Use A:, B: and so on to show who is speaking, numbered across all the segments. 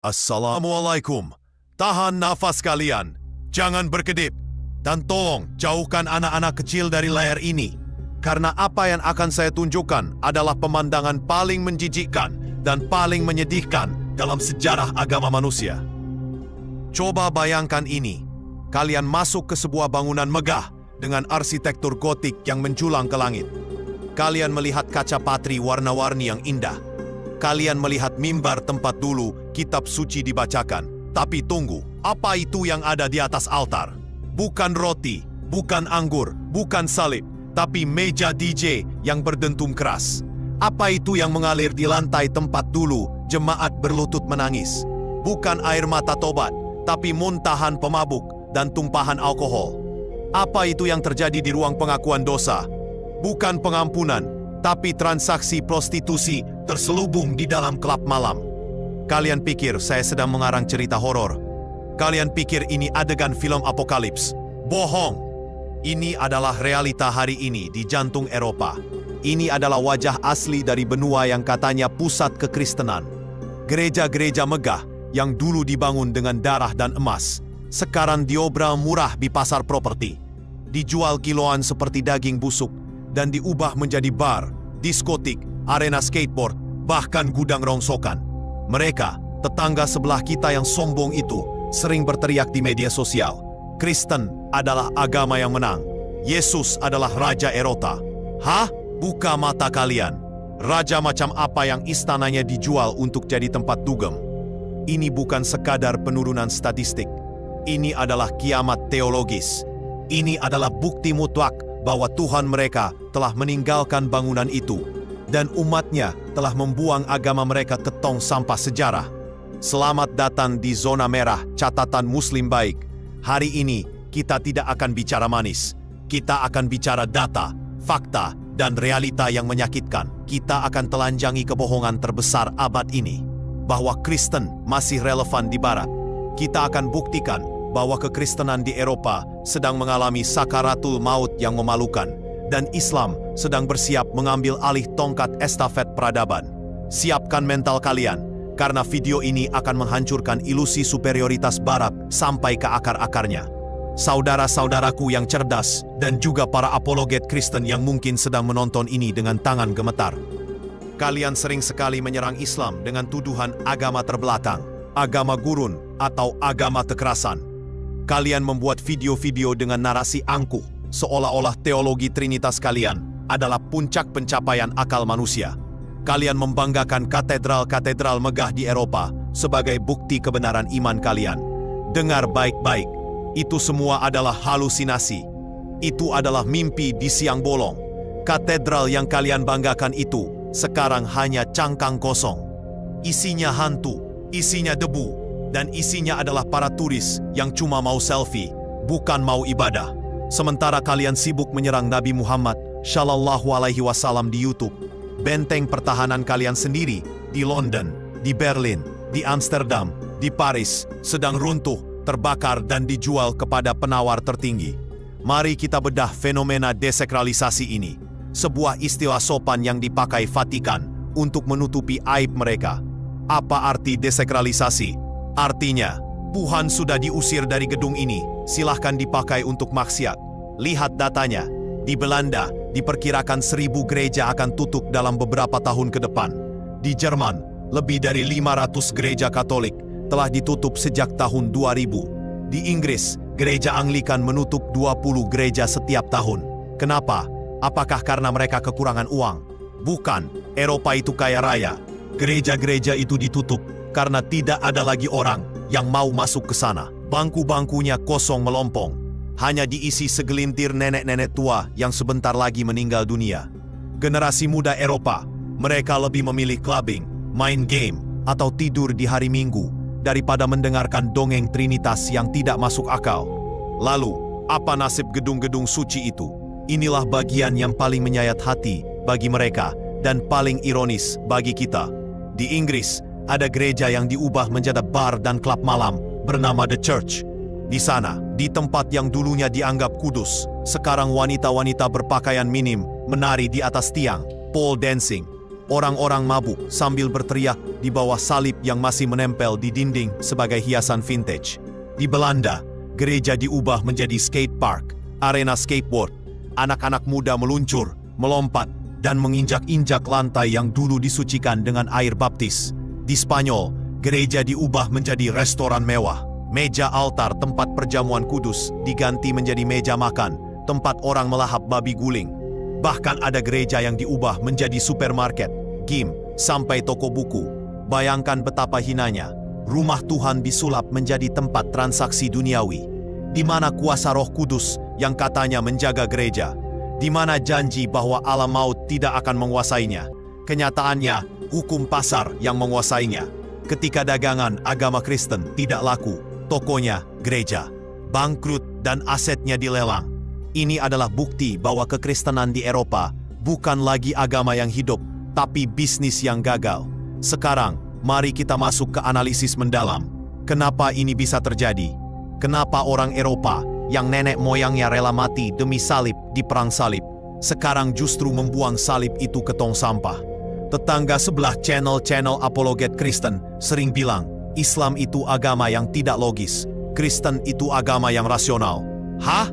A: Assalamualaikum. Tahan nafas kalian. Jangan berkedip. Dan tolong jauhkan anak-anak kecil dari layar ini. Karena apa yang akan saya tunjukkan adalah pemandangan paling menjijikkan dan paling menyedihkan dalam sejarah agama manusia. Coba bayangkan ini. Kalian masuk ke sebuah bangunan megah dengan arsitektur gotik yang menjulang ke langit. Kalian melihat kaca patri warna-warni yang indah. Kalian melihat mimbar tempat dulu kitab suci dibacakan. Tapi tunggu, apa itu yang ada di atas altar? Bukan roti, bukan anggur, bukan salib, tapi meja DJ yang berdentum keras. Apa itu yang mengalir di lantai tempat dulu jemaat berlutut menangis? Bukan air mata tobat, tapi muntahan pemabuk dan tumpahan alkohol. Apa itu yang terjadi di ruang pengakuan dosa? Bukan pengampunan, tapi transaksi prostitusi terselubung di dalam klub malam. Kalian pikir saya sedang mengarang cerita horor? Kalian pikir ini adegan film apokalips? Bohong! Ini adalah realita hari ini di jantung Eropa. Ini adalah wajah asli dari benua yang katanya pusat kekristenan. Gereja-gereja megah yang dulu dibangun dengan darah dan emas, sekarang diobral murah di pasar properti. Dijual kiloan seperti daging busuk dan diubah menjadi bar, diskotik, arena skateboard, bahkan gudang rongsokan. Mereka, tetangga sebelah kita yang sombong itu, sering berteriak di media sosial. Kristen adalah agama yang menang. Yesus adalah Raja Eropa. Hah? Buka mata kalian. Raja macam apa yang istananya dijual untuk jadi tempat dugem? Ini bukan sekadar penurunan statistik. Ini adalah kiamat teologis. Ini adalah bukti mutlak bahwa Tuhan mereka telah meninggalkan bangunan itu dan umatnya telah membuang agama mereka ke tong sampah sejarah. Selamat datang di zona merah catatan Muslim baik. Hari ini kita tidak akan bicara manis. Kita akan bicara data, fakta, dan realita yang menyakitkan. Kita akan telanjangi kebohongan terbesar abad ini, bahwa Kristen masih relevan di Barat. Kita akan buktikan bahwa kekristenan di Eropa sedang mengalami sakaratul maut yang memalukan, dan Islam sedang bersiap mengambil alih tongkat estafet peradaban. Siapkan mental kalian, karena video ini akan menghancurkan ilusi superioritas Barat sampai ke akar-akarnya. Saudara-saudaraku yang cerdas dan juga para apologet Kristen yang mungkin sedang menonton ini dengan tangan gemetar. Kalian sering sekali menyerang Islam dengan tuduhan agama terbelakang, agama gurun, atau agama kekerasan. Kalian membuat video-video dengan narasi angkuh, seolah-olah teologi Trinitas kalian adalah puncak pencapaian akal manusia. Kalian membanggakan katedral-katedral megah di Eropa sebagai bukti kebenaran iman kalian. Dengar baik-baik, itu semua adalah halusinasi. Itu adalah mimpi di siang bolong. Katedral yang kalian banggakan itu sekarang hanya cangkang kosong. Isinya hantu, isinya debu, dan isinya adalah para turis yang cuma mau selfie, bukan mau ibadah. Sementara kalian sibuk menyerang Nabi Muhammad Shallallahu Alaihi Wasallam di YouTube, benteng pertahanan kalian sendiri di London, di Berlin, di Amsterdam, di Paris sedang runtuh, terbakar dan dijual kepada penawar tertinggi. Mari kita bedah fenomena desakralisasi ini, sebuah istilah sopan yang dipakai Vatikan untuk menutupi aib mereka. Apa arti desakralisasi? Artinya, Tuhan sudah diusir dari gedung ini, silahkan dipakai untuk maksiat. Lihat datanya, di Belanda diperkirakan 1.000 gereja akan tutup dalam beberapa tahun ke depan. Di Jerman, lebih dari 500 gereja Katolik telah ditutup sejak tahun 2000. Di Inggris, gereja Anglikan menutup 20 gereja setiap tahun. Kenapa? Apakah karena mereka kekurangan uang? Bukan, Eropa itu kaya raya. Gereja-gereja itu ditutup karena tidak ada lagi orang yang mau masuk ke sana. Bangku-bangkunya kosong melompong. Hanya diisi segelintir nenek-nenek tua yang sebentar lagi meninggal dunia. Generasi muda Eropa, mereka lebih memilih clubbing, main game, atau tidur di hari Minggu daripada mendengarkan dongeng Trinitas yang tidak masuk akal. Lalu, apa nasib gedung-gedung suci itu? Inilah bagian yang paling menyayat hati bagi mereka dan paling ironis bagi kita. Di Inggris, ada gereja yang diubah menjadi bar dan klub malam bernama The Church. Di sana, di tempat yang dulunya dianggap kudus, sekarang wanita-wanita berpakaian minim menari di atas tiang, pole dancing. Orang-orang mabuk sambil berteriak di bawah salib yang masih menempel di dinding sebagai hiasan vintage. Di Belanda, gereja diubah menjadi skate park, arena skateboard. Anak-anak muda meluncur, melompat, dan menginjak-injak lantai yang dulu disucikan dengan air baptis. Di Spanyol, gereja diubah menjadi restoran mewah. Meja altar tempat perjamuan kudus diganti menjadi meja makan, tempat orang melahap babi guling. Bahkan ada gereja yang diubah menjadi supermarket, gym, sampai toko buku. Bayangkan betapa hinanya. Rumah Tuhan disulap menjadi tempat transaksi duniawi. Di mana kuasa Roh Kudus yang katanya menjaga gereja? Di mana janji bahwa alam maut tidak akan menguasainya? Kenyataannya, hukum pasar yang menguasainya. Ketika dagangan agama Kristen tidak laku, tokonya gereja bangkrut dan asetnya dilelang. Ini adalah bukti bahwa kekristenan di Eropa bukan lagi agama yang hidup, tapi bisnis yang gagal. Sekarang, mari kita masuk ke analisis mendalam. Kenapa ini bisa terjadi? Kenapa orang Eropa yang nenek moyangnya rela mati demi salib di perang salib, sekarang justru membuang salib itu ke tong sampah? Tetangga sebelah channel-channel apologet Kristen sering bilang, Islam itu agama yang tidak logis, Kristen itu agama yang rasional. Hah?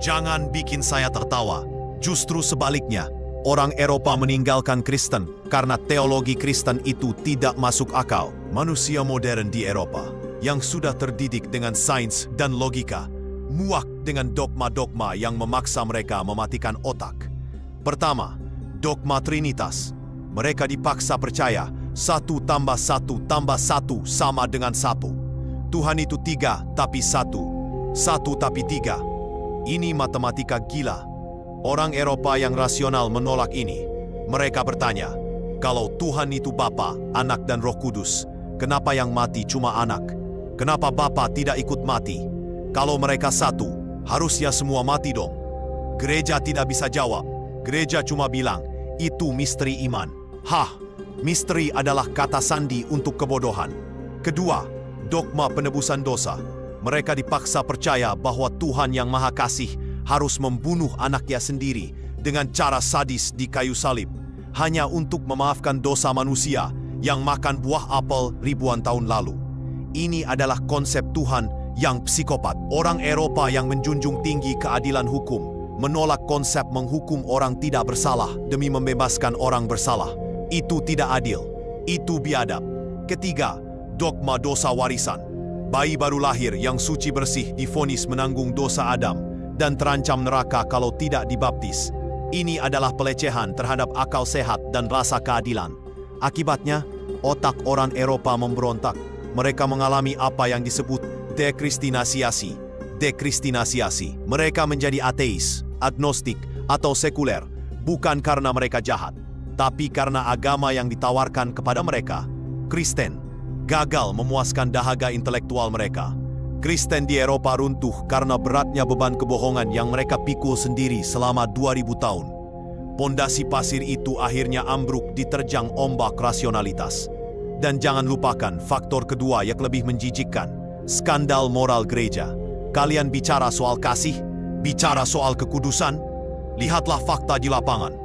A: Jangan bikin saya tertawa. Justru sebaliknya, orang Eropa meninggalkan Kristen karena teologi Kristen itu tidak masuk akal. Manusia modern di Eropa yang sudah terdidik dengan sains dan logika, muak dengan dogma-dogma yang memaksa mereka mematikan otak. Pertama, dogma Trinitas. Mereka dipaksa percaya 1 tambah 1 tambah 1 sama dengan 1. Tuhan itu 3 tapi 1. 1 tapi 3. Ini matematika gila. Orang Eropa yang rasional menolak ini. Mereka bertanya, kalau Tuhan itu Bapa, Anak dan Roh Kudus, kenapa yang mati cuma anak? Kenapa Bapa tidak ikut mati? Kalau mereka satu, harusnya semua mati dong. Gereja tidak bisa jawab. Gereja cuma bilang, itu misteri iman. Hah, misteri adalah kata sandi untuk kebodohan. Kedua, dogma penebusan dosa. Mereka dipaksa percaya bahwa Tuhan yang Maha Kasih harus membunuh anaknya sendiri dengan cara sadis di kayu salib, hanya untuk memaafkan dosa manusia yang makan buah apel ribuan tahun lalu. Ini adalah konsep Tuhan yang psikopat. Orang Eropa yang menjunjung tinggi keadilan hukum menolak konsep menghukum orang tidak bersalah demi membebaskan orang bersalah. Itu tidak adil. Itu biadab. Ketiga, dogma dosa warisan. Bayi baru lahir yang suci bersih divonis menanggung dosa Adam dan terancam neraka kalau tidak dibaptis. Ini adalah pelecehan terhadap akal sehat dan rasa keadilan. Akibatnya, otak orang Eropa memberontak. Mereka mengalami apa yang disebut dekristinasiasi. Mereka menjadi ateis, agnostik, atau sekuler, bukan karena mereka jahat, tapi karena agama yang ditawarkan kepada mereka, Kristen, gagal memuaskan dahaga intelektual mereka. Kristen di Eropa runtuh karena beratnya beban kebohongan yang mereka pikul sendiri selama 2000 tahun. Pondasi pasir itu akhirnya ambruk diterjang ombak rasionalitas. Dan jangan lupakan faktor kedua yang lebih menjijikkan, skandal moral gereja. Kalian bicara soal kasih, bicara soal kekudusan, lihatlah fakta di lapangan.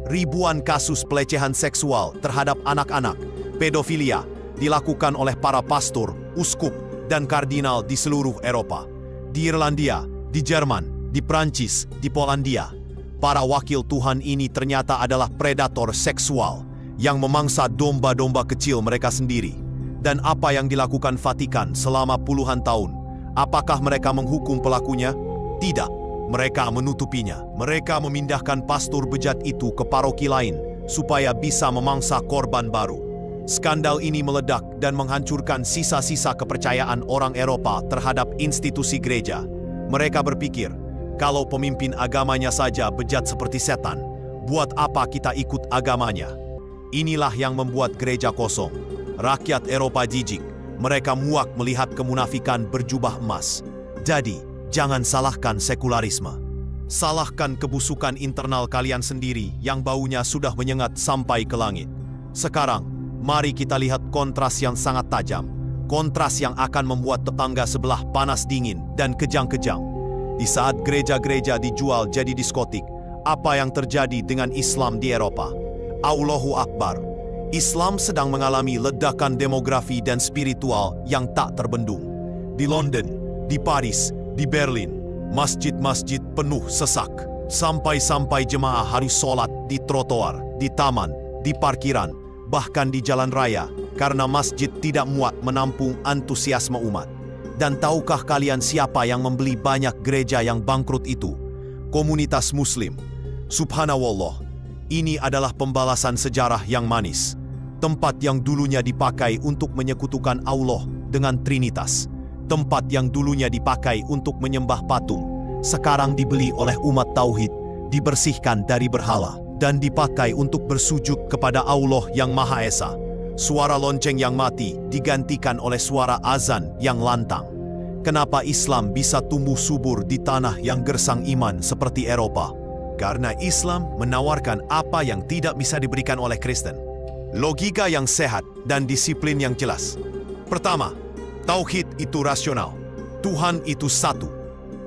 A: Ribuan kasus pelecehan seksual terhadap anak-anak, pedofilia, dilakukan oleh para pastor, uskup, dan kardinal di seluruh Eropa. Di Irlandia, di Jerman, di Prancis, di Polandia. Para wakil Tuhan ini ternyata adalah predator seksual yang memangsa domba-domba kecil mereka sendiri. Dan apa yang dilakukan Vatikan selama puluhan tahun? Apakah mereka menghukum pelakunya? Tidak. Mereka menutupinya. Mereka memindahkan pastor bejat itu ke paroki lain supaya bisa memangsa korban baru. Skandal ini meledak dan menghancurkan sisa-sisa kepercayaan orang Eropa terhadap institusi gereja. Mereka berpikir, kalau pemimpin agamanya saja bejat seperti setan, buat apa kita ikut agamanya? Inilah yang membuat gereja kosong. Rakyat Eropa jijik. Mereka muak melihat kemunafikan berjubah emas. Jadi, jangan salahkan sekularisme. Salahkan kebusukan internal kalian sendiri yang baunya sudah menyengat sampai ke langit. Sekarang, mari kita lihat kontras yang sangat tajam. Kontras yang akan membuat tetangga sebelah panas dingin dan kejang-kejang. Di saat gereja-gereja dijual jadi diskotik, apa yang terjadi dengan Islam di Eropa. Allahu Akbar. Islam sedang mengalami ledakan demografi dan spiritual yang tak terbendung. Di London, di Paris, di Berlin, masjid-masjid penuh sesak. Sampai-sampai jemaah harus sholat di trotoar, di taman, di parkiran, bahkan di jalan raya, karena masjid tidak muat menampung antusiasme umat. Dan tahukah kalian siapa yang membeli banyak gereja yang bangkrut itu? Komunitas Muslim. Subhanallah, ini adalah pembalasan sejarah yang manis. Tempat yang dulunya dipakai untuk menyekutukan Allah dengan Trinitas. Tempat yang dulunya dipakai untuk menyembah patung, sekarang dibeli oleh umat tauhid, dibersihkan dari berhala, dan dipakai untuk bersujud kepada Allah yang Maha Esa. Suara lonceng yang mati digantikan oleh suara azan yang lantang. Kenapa Islam bisa tumbuh subur di tanah yang gersang iman seperti Eropa? Karena Islam menawarkan apa yang tidak bisa diberikan oleh Kristen. Logika yang sehat dan disiplin yang jelas. Pertama, tauhid itu rasional. Tuhan itu satu.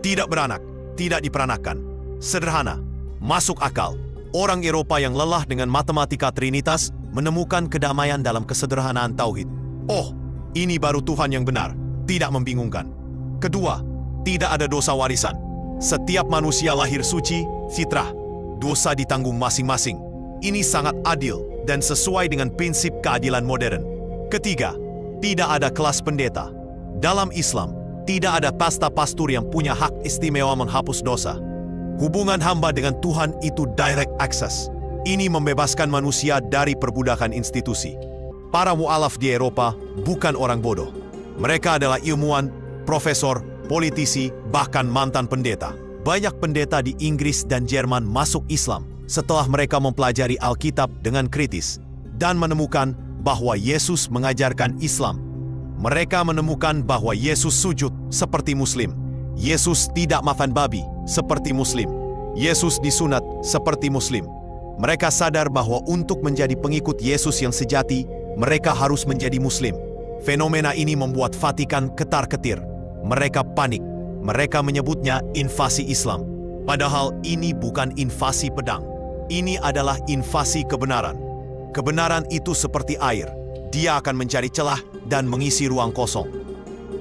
A: Tidak beranak, tidak diperanakan. Sederhana, masuk akal. Orang Eropa yang lelah dengan matematika Trinitas menemukan kedamaian dalam kesederhanaan tauhid. Oh, ini baru Tuhan yang benar, tidak membingungkan. Kedua, tidak ada dosa warisan. Setiap manusia lahir suci, fitrah. Dosa ditanggung masing-masing. Ini sangat adil dan sesuai dengan prinsip keadilan modern. Ketiga, tidak ada kelas pendeta. Dalam Islam, tidak ada pasta pastur yang punya hak istimewa menghapus dosa. Hubungan hamba dengan Tuhan itu direct access. Ini membebaskan manusia dari perbudakan institusi. Para mu'alaf di Eropa bukan orang bodoh. Mereka adalah ilmuwan, profesor, politisi, bahkan mantan pendeta. Banyak pendeta di Inggris dan Jerman masuk Islam setelah mereka mempelajari Alkitab dengan kritis dan menemukan bahwa Yesus mengajarkan Islam. Mereka menemukan bahwa Yesus sujud seperti Muslim. Yesus tidak makan babi seperti Muslim. Yesus disunat seperti Muslim. Mereka sadar bahwa untuk menjadi pengikut Yesus yang sejati, mereka harus menjadi Muslim. Fenomena ini membuat Vatikan ketar-ketir. Mereka panik. Mereka menyebutnya invasi Islam. Padahal ini bukan invasi pedang. Ini adalah invasi kebenaran. Kebenaran itu seperti air. Dia akan mencari celah dan mengisi ruang kosong.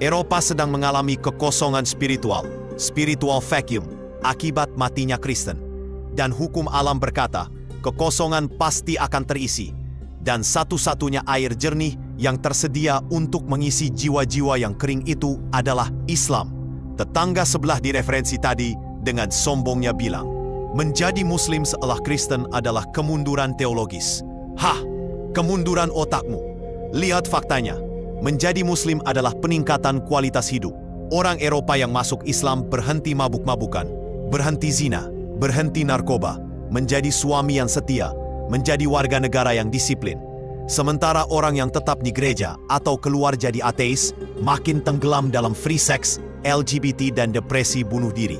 A: Eropa sedang mengalami kekosongan spiritual vacuum, akibat matinya Kristen. Dan hukum alam berkata, kekosongan pasti akan terisi. Dan satu-satunya air jernih yang tersedia untuk mengisi jiwa-jiwa yang kering itu adalah Islam. Tetangga sebelah di referensi tadi dengan sombongnya bilang, menjadi Muslim setelah Kristen adalah kemunduran teologis. Hah, kemunduran otakmu. Lihat faktanya, menjadi Muslim adalah peningkatan kualitas hidup. Orang Eropa yang masuk Islam berhenti mabuk-mabukan, berhenti zina, berhenti narkoba, menjadi suami yang setia, menjadi warga negara yang disiplin. Sementara orang yang tetap di gereja atau keluar jadi ateis, makin tenggelam dalam free sex, LGBT dan depresi bunuh diri.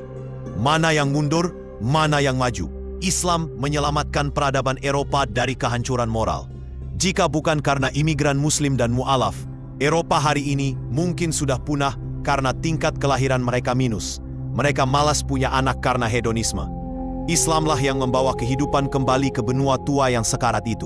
A: Mana yang mundur? Mana yang maju? Islam menyelamatkan peradaban Eropa dari kehancuran moral. Jika bukan karena imigran Muslim dan mu'alaf, Eropa hari ini mungkin sudah punah karena tingkat kelahiran mereka minus. Mereka malas punya anak karena hedonisme. Islamlah yang membawa kehidupan kembali ke benua tua yang sekarat itu.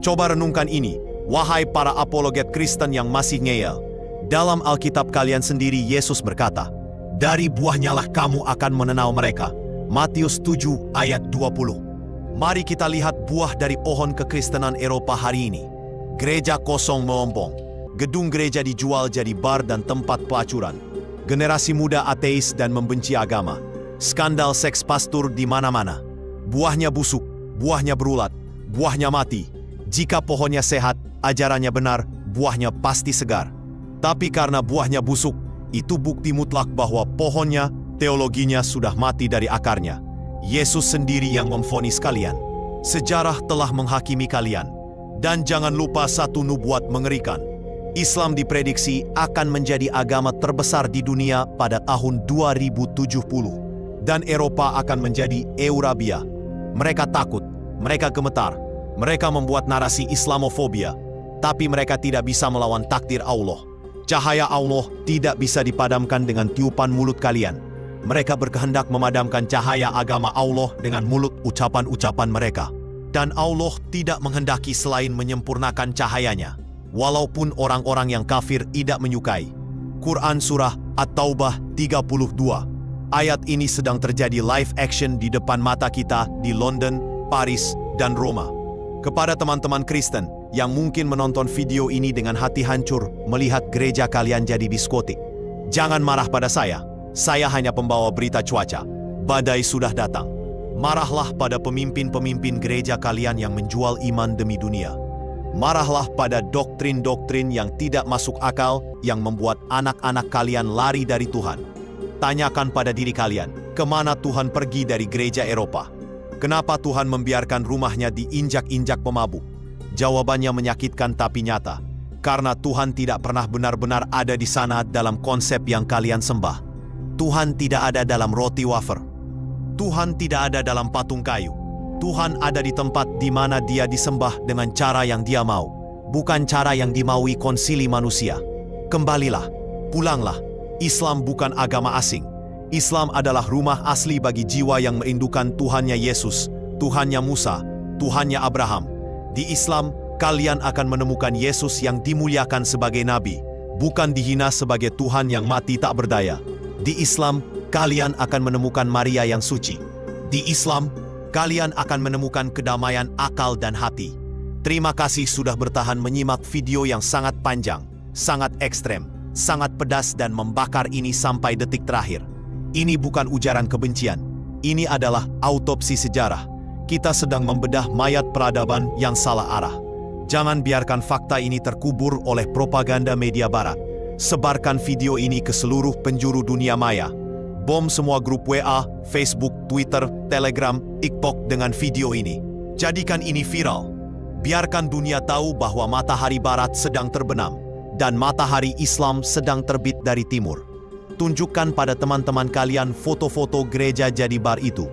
A: Coba renungkan ini, wahai para apologet Kristen yang masih ngeyel. Dalam Alkitab kalian sendiri Yesus berkata, dari buahnya lah kamu akan mengenal mereka. Matius 7 ayat 20. Mari kita lihat buah dari pohon kekristenan Eropa hari ini. Gereja kosong melompong. Gedung gereja dijual jadi bar dan tempat pelacuran. Generasi muda ateis dan membenci agama. Skandal seks pastor di mana-mana. Buahnya busuk, buahnya berulat, buahnya mati. Jika pohonnya sehat, ajarannya benar, buahnya pasti segar. Tapi karena buahnya busuk, itu bukti mutlak bahwa pohonnya, teologinya sudah mati dari akarnya. Yesus sendiri yang memvonis kalian. Sejarah telah menghakimi kalian. Dan jangan lupa satu nubuat mengerikan. Islam diprediksi akan menjadi agama terbesar di dunia pada tahun 2070. Dan Eropa akan menjadi Eurabia. Mereka takut, mereka gemetar, mereka membuat narasi Islamofobia. Tapi mereka tidak bisa melawan takdir Allah. Cahaya Allah tidak bisa dipadamkan dengan tiupan mulut kalian. Mereka berkehendak memadamkan cahaya agama Allah dengan mulut ucapan-ucapan mereka. Dan Allah tidak menghendaki selain menyempurnakan cahayanya, walaupun orang-orang yang kafir tidak menyukai. Quran Surah At-Taubah 32. Ayat ini sedang terjadi live action di depan mata kita di London, Paris, dan Roma. Kepada teman-teman Kristen yang mungkin menonton video ini dengan hati hancur melihat gereja kalian jadi diskotik, jangan marah pada saya hanya pembawa berita cuaca. Badai sudah datang. Marahlah pada pemimpin-pemimpin gereja kalian yang menjual iman demi dunia. Marahlah pada doktrin-doktrin yang tidak masuk akal yang membuat anak-anak kalian lari dari Tuhan. Tanyakan pada diri kalian, kemana Tuhan pergi dari gereja Eropa? Kenapa Tuhan membiarkan rumahnya diinjak-injak pemabuk? Jawabannya menyakitkan tapi nyata. Karena Tuhan tidak pernah benar-benar ada di sana dalam konsep yang kalian sembah. Tuhan tidak ada dalam roti wafer. Tuhan tidak ada dalam patung kayu. Tuhan ada di tempat di mana Dia disembah dengan cara yang Dia mau, bukan cara yang dimaui konsili manusia. Kembalilah, pulanglah. Islam bukan agama asing. Islam adalah rumah asli bagi jiwa yang merindukan Tuhannya Yesus, Tuhannya Musa, Tuhannya Abraham. Di Islam, kalian akan menemukan Yesus yang dimuliakan sebagai nabi, bukan dihina sebagai Tuhan yang mati tak berdaya. Di Islam, kalian akan menemukan Maria yang suci. Di Islam, kalian akan menemukan kedamaian akal dan hati. Terima kasih sudah bertahan menyimak video yang sangat panjang, sangat ekstrem, sangat pedas dan membakar ini sampai detik terakhir. Ini bukan ujaran kebencian. Ini adalah autopsi sejarah. Kita sedang membedah mayat peradaban yang salah arah. Jangan biarkan fakta ini terkubur oleh propaganda media barat. Sebarkan video ini ke seluruh penjuru dunia maya. Bom semua grup WA, Facebook, Twitter, Telegram, TikTok dengan video ini. Jadikan ini viral. Biarkan dunia tahu bahwa matahari barat sedang terbenam dan matahari Islam sedang terbit dari timur. Tunjukkan pada teman-teman kalian foto-foto gereja jadi bar itu.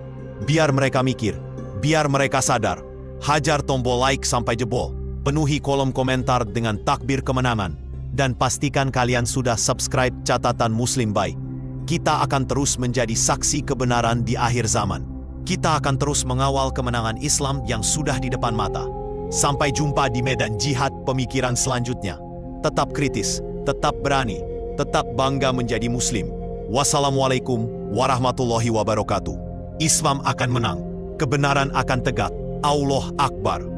A: Biar mereka mikir, biar mereka sadar. Hajar tombol like sampai jebol. Penuhi kolom komentar dengan takbir kemenangan. Dan pastikan kalian sudah subscribe catatan Muslim Baik. Kita akan terus menjadi saksi kebenaran di akhir zaman. Kita akan terus mengawal kemenangan Islam yang sudah di depan mata. Sampai jumpa di medan jihad pemikiran selanjutnya. Tetap kritis, tetap berani, tetap bangga menjadi Muslim. Wassalamualaikum warahmatullahi wabarakatuh. Islam akan menang. Kebenaran akan tegak. Allah Akbar.